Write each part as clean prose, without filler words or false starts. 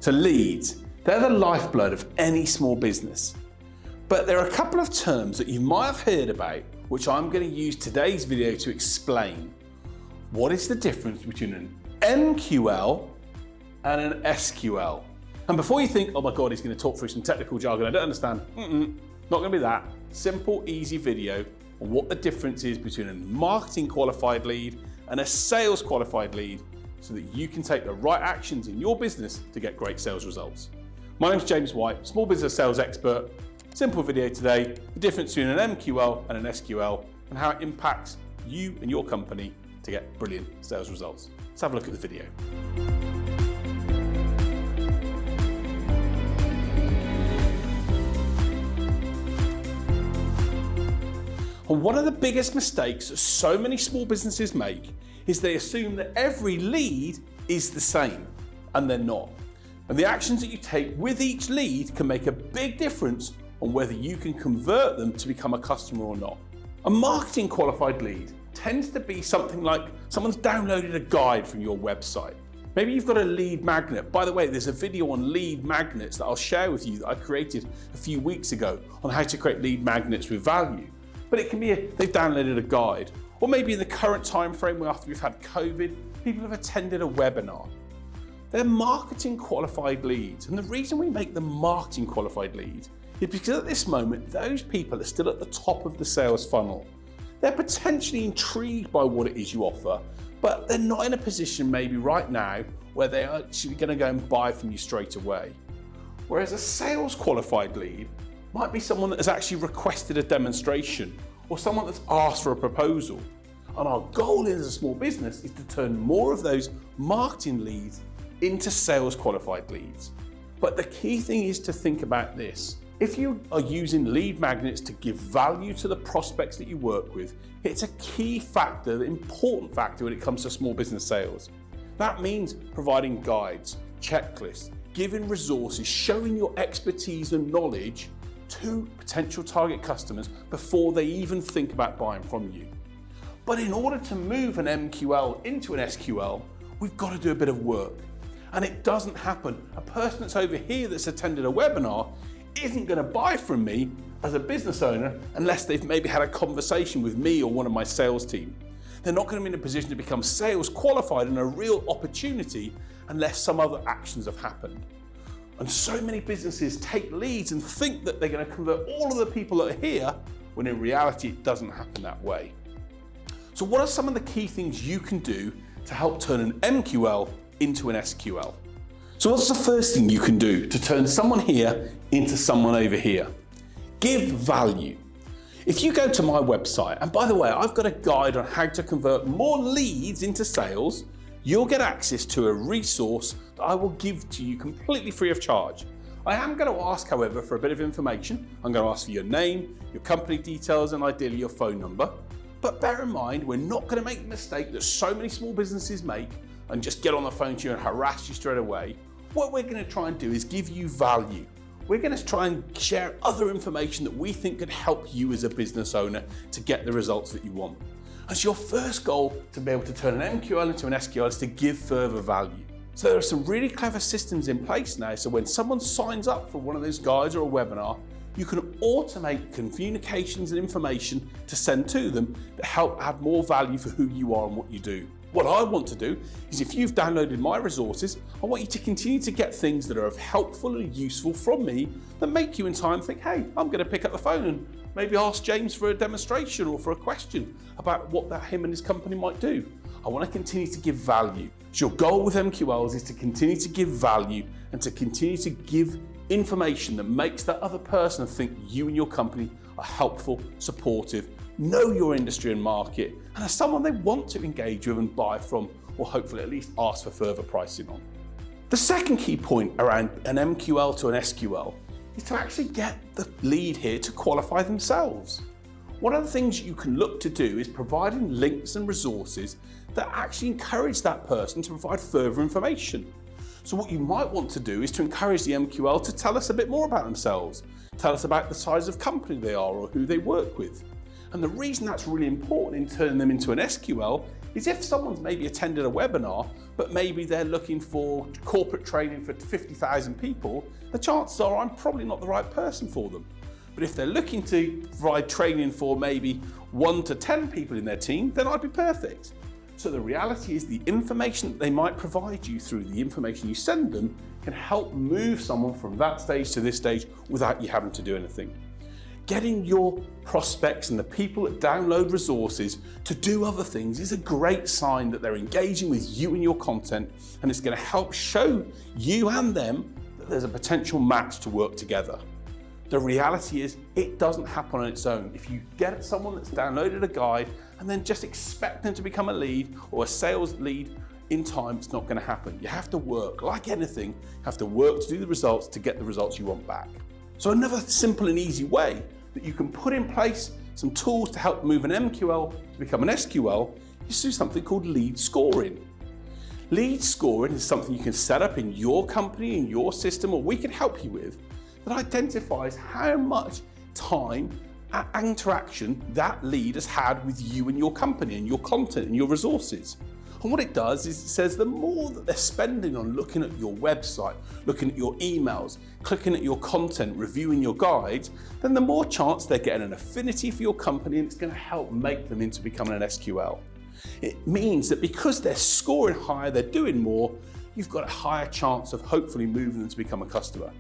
So leads, they're the lifeblood of any small business. But there are a couple of terms that you might have heard about, which I'm going to use today's video to explain. What is the difference between an MQL and an SQL? And before you think, oh my God, he's going to talk through some technical jargon I don't understand, not going to be that. Simple, easy video on what the difference is between a marketing qualified lead and a sales qualified lead, so that you can take the right actions in your business to get great sales results. My name's James White, small business sales expert. Simple video today, the difference between an MQL and an SQL and how it impacts you and your company to get brilliant sales results. Let's have a look at the video. And one of the biggest mistakes that so many small businesses make is they assume that every lead is the same, and they're not. And the actions that you take with each lead can make a big difference on whether you can convert them to become a customer or not. A marketing qualified lead tends to be something like someone's downloaded a guide from your website. Maybe you've got a lead magnet. By the way, there's a video on lead magnets that I'll share with you that I created a few weeks ago on how to create lead magnets with value. But it can be they've downloaded a guide, or maybe in the current time frame where after we've had COVID, people have attended a webinar. They're marketing qualified leads. And the reason we make them marketing qualified leads is because at this moment, those people are still at the top of the sales funnel. They're potentially intrigued by what it is you offer, but they're not in a position maybe right now where they're actually going to go and buy from you straight away. Whereas a sales qualified lead might be someone that has actually requested a demonstration or someone that's asked for a proposal. And our goal as a small business is to turn more of those marketing leads into sales qualified leads. But the key thing is to think about this. If you are using lead magnets to give value to the prospects that you work with, it's a key factor, the important factor when it comes to small business sales. That means providing guides, checklists, giving resources, showing your expertise and knowledge to potential target customers before they even think about buying from you. But in order to move an MQL into an SQL, we've got to do a bit of work. And it doesn't happen. A person that's over here that's attended a webinar isn't going to buy from me as a business owner unless they've maybe had a conversation with me or one of my sales team. They're not going to be in a position to become sales qualified and a real opportunity unless some other actions have happened. And so many businesses take leads and think that they're going to convert all of the people that are here, when in reality it doesn't happen that way. So what are some of the key things you can do to help turn an MQL into an SQL? So what's the first thing you can do to turn someone here into someone over here? Give value. If you go to my website, and by the way, I've got a guide on how to convert more leads into sales, you'll get access to a resource that I will give to you completely free of charge. I am going to ask, however, for a bit of information. I'm going to ask for your name, your company details, and ideally your phone number. But bear in mind, we're not going to make the mistake that so many small businesses make and just get on the phone to you and harass you straight away. What we're going to try and do is give you value. We're going to try and share other information that we think could help you as a business owner to get the results that you want. As your first goal to be able to turn an MQL into an SQL is to give further value. So there are some really clever systems in place now, so when someone signs up for one of those guides or a webinar, you can automate communications and information to send to them that help add more value for who you are and what you do. What I want to do is, if you've downloaded my resources, I want you to continue to get things that are helpful and useful from me that make you in time think, hey, I'm going to pick up the phone and maybe ask James for a demonstration or for a question about what that him and his company might do. I want to continue to give value. So your goal with MQLs is to continue to give value and to continue to give information that makes that other person think you and your company are helpful, supportive, know your industry and market, and are someone they want to engage with and buy from, or hopefully at least ask for further pricing on. The second key point around an MQL to an SQL is to actually get the lead here to qualify themselves. One of the things you can look to do is providing links and resources that actually encourage that person to provide further information. So what you might want to do is to encourage the MQL to tell us a bit more about themselves, tell us about the size of company they are or who they work with. And the reason that's really important in turning them into an SQL is if someone's maybe attended a webinar, but maybe they're looking for corporate training for 50,000 people, the chances are I'm probably not the right person for them. But if they're looking to provide training for maybe 1 to 10 people in their team, then I'd be perfect. So the reality is the information that they might provide you through the information you send them can help move someone from that stage to this stage without you having to do anything. Getting your prospects and the people that download resources to do other things is a great sign that they're engaging with you and your content, and it's going to help show you and them that there's a potential match to work together. The reality is it doesn't happen on its own. If you get someone that's downloaded a guide and then just expect them to become a lead or a sales lead in time, it's not going to happen. You have to work, like anything, you have to work to do the results to get the results you want back. So another simple and easy way that you can put in place some tools to help move an MQL to become an SQL is through something called lead scoring. Lead scoring is something you can set up in your company, in your system, or we can help you with, that identifies how much time and interaction that lead has had with you and your company and your content and your resources. And what it does is it says the more that they're spending on looking at your website, looking at your emails, clicking at your content, reviewing your guides, then the more chance they're getting an affinity for your company, and it's going to help make them into becoming an SQL. It means that because they're scoring higher, they're doing more, you've got a higher chance of hopefully moving them to become a customer.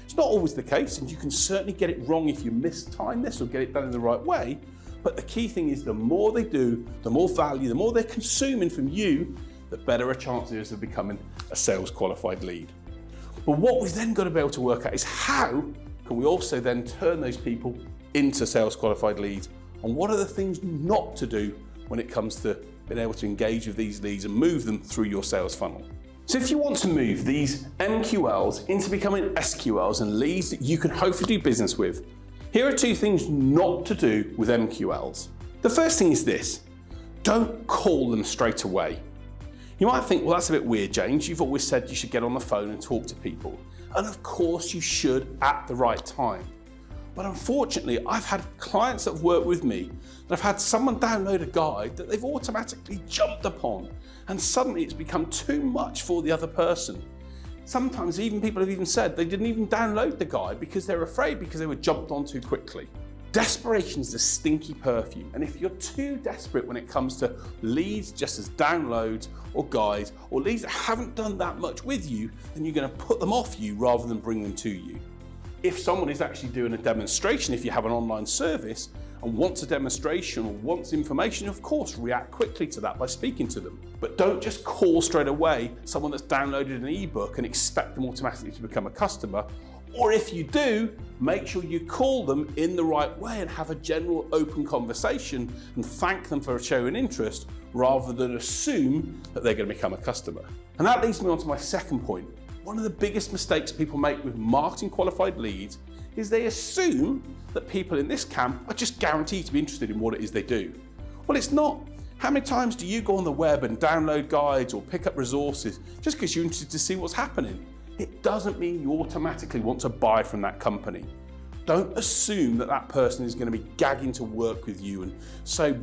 It's not always the case, and you can certainly get it wrong if you mistime this or get it done in the right way. But the key thing is the more they do, the more value, the more they're consuming from you, the better a chance there is of becoming a sales qualified lead. But what we've then got to be able to work out is how can we also then turn those people into sales qualified leads, and what are the things not to do when it comes to being able to engage with these leads and move them through your sales funnel. So if you want to move these MQLs into becoming SQLs and leads that you can hopefully do business with, here are 2 things not to do with MQLs. The first thing is this: don't call them straight away. You might think, well, that's a bit weird, James. You've always said you should get on the phone and talk to people. And of course you should at the right time. But unfortunately, I've had clients that have worked with me that have had someone download a guide that they've automatically jumped upon, and suddenly it's become too much for the other person. Sometimes even people have even said they didn't even download the guide because they're afraid because they were jumped on too quickly. Desperation is a stinky perfume, and if you're too desperate when it comes to leads just as downloads or guides or leads that haven't done that much with you, then you're going to put them off you rather than bring them to you. If someone is actually doing a demonstration, if you have an online service and wants a demonstration or wants information, of course, react quickly to that by speaking to them. But don't just call straight away someone that's downloaded an ebook and expect them automatically to become a customer. Or if you do, make sure you call them in the right way and have a general open conversation and thank them for showing interest rather than assume that they're going to become a customer. And that leads me on to my second point. One of the biggest mistakes people make with marketing qualified leads is they assume that people in this camp are just guaranteed to be interested in what it is they do. Well, it's not. How many times do you go on the web and download guides or pick up resources just because you're interested to see what's happening? It doesn't mean you automatically want to buy from that company. Don't assume that that person is going to be gagging to work with you and so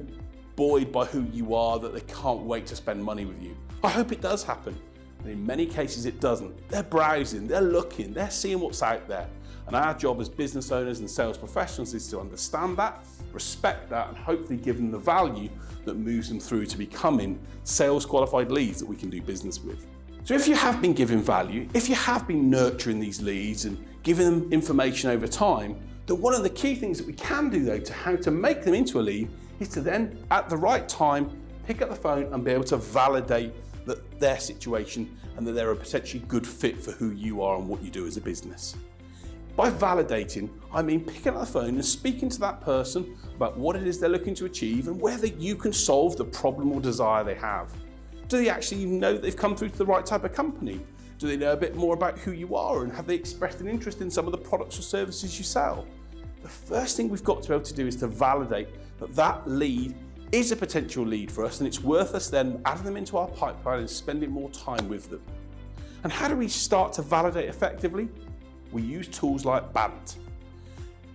buoyed by who you are that they can't wait to spend money with you. I hope it does happen. And in many cases it doesn't. They're browsing, they're looking, they're seeing what's out there. And our job as business owners and sales professionals is to understand that, respect that, and hopefully give them the value that moves them through to becoming sales qualified leads that we can do business with. So if you have been giving value, if you have been nurturing these leads and giving them information over time, then one of the key things that we can do though to how to make them into a lead is to then at the right time pick up the phone and be able to validate that their situation and that they're a potentially good fit for who you are and what you do as a business. By validating, I mean picking up the phone and speaking to that person about what it is they're looking to achieve and whether you can solve the problem or desire they have. Do they actually know that they've come through to the right type of company? Do they know a bit more about who you are and have they expressed an interest in some of the products or services you sell? The first thing we've got to be able to do is to validate that that lead is a potential lead for us and it's worth us then adding them into our pipeline and spending more time with them. And how do we start to validate effectively? We use tools like BANT.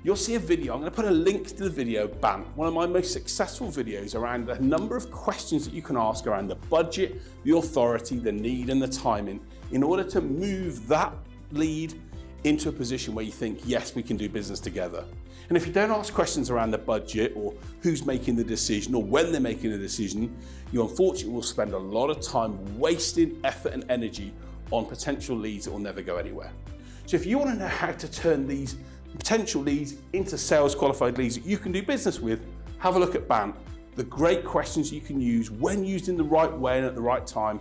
you'll see a video. I'm going to put a link to the video, bam, one of my most successful videos around a number of questions that you can ask around the budget, the authority, the need and the timing in order to move that lead into a position where you think, yes, we can do business together. And if you don't ask questions around the budget or who's making the decision or when they're making the decision, you unfortunately will spend a lot of time wasting effort and energy on potential leads that will never go anywhere. So if you want to know how to turn these potential leads into sales qualified leads that you can do business with, have a look at BANT. The great questions you can use when used in the right way and at the right time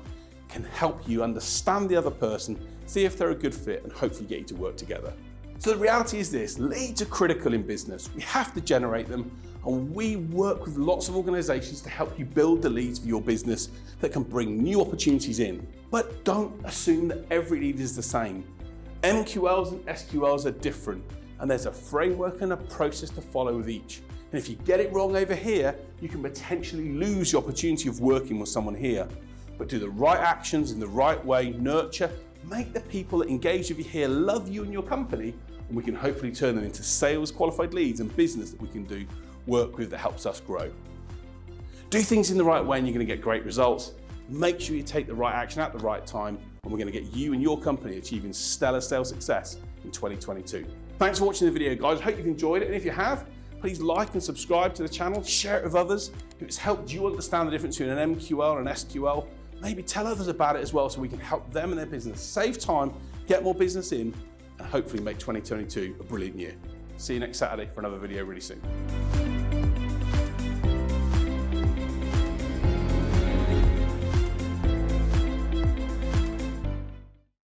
can help you understand the other person, see if they're a good fit and hopefully get you to work together. So the reality is this, leads are critical in business. We have to generate them and we work with lots of organizations to help you build the leads for your business that can bring new opportunities in. But don't assume that every lead is the same. MQLs and SQLs are different and there's a framework and a process to follow with each. And if you get it wrong over here, you can potentially lose the opportunity of working with someone here. But do the right actions in the right way, nurture, make the people that engage with you here love you and your company, and we can hopefully turn them into sales qualified leads and business that we can do work with that helps us grow. Do things in the right way and you're going to get great results. Make sure you take the right action at the right time, and we're going to get you and your company achieving stellar sales success in 2022. Thanks for watching the video, guys. I hope you've enjoyed it, and if you have, please like and subscribe to the channel, share it with others. If it's helped you understand the difference between an MQL and an SQL, maybe tell others about it as well so we can help them and their business save time, get more business in, and hopefully make 2022 a brilliant year. See you next Saturday for another video really soon.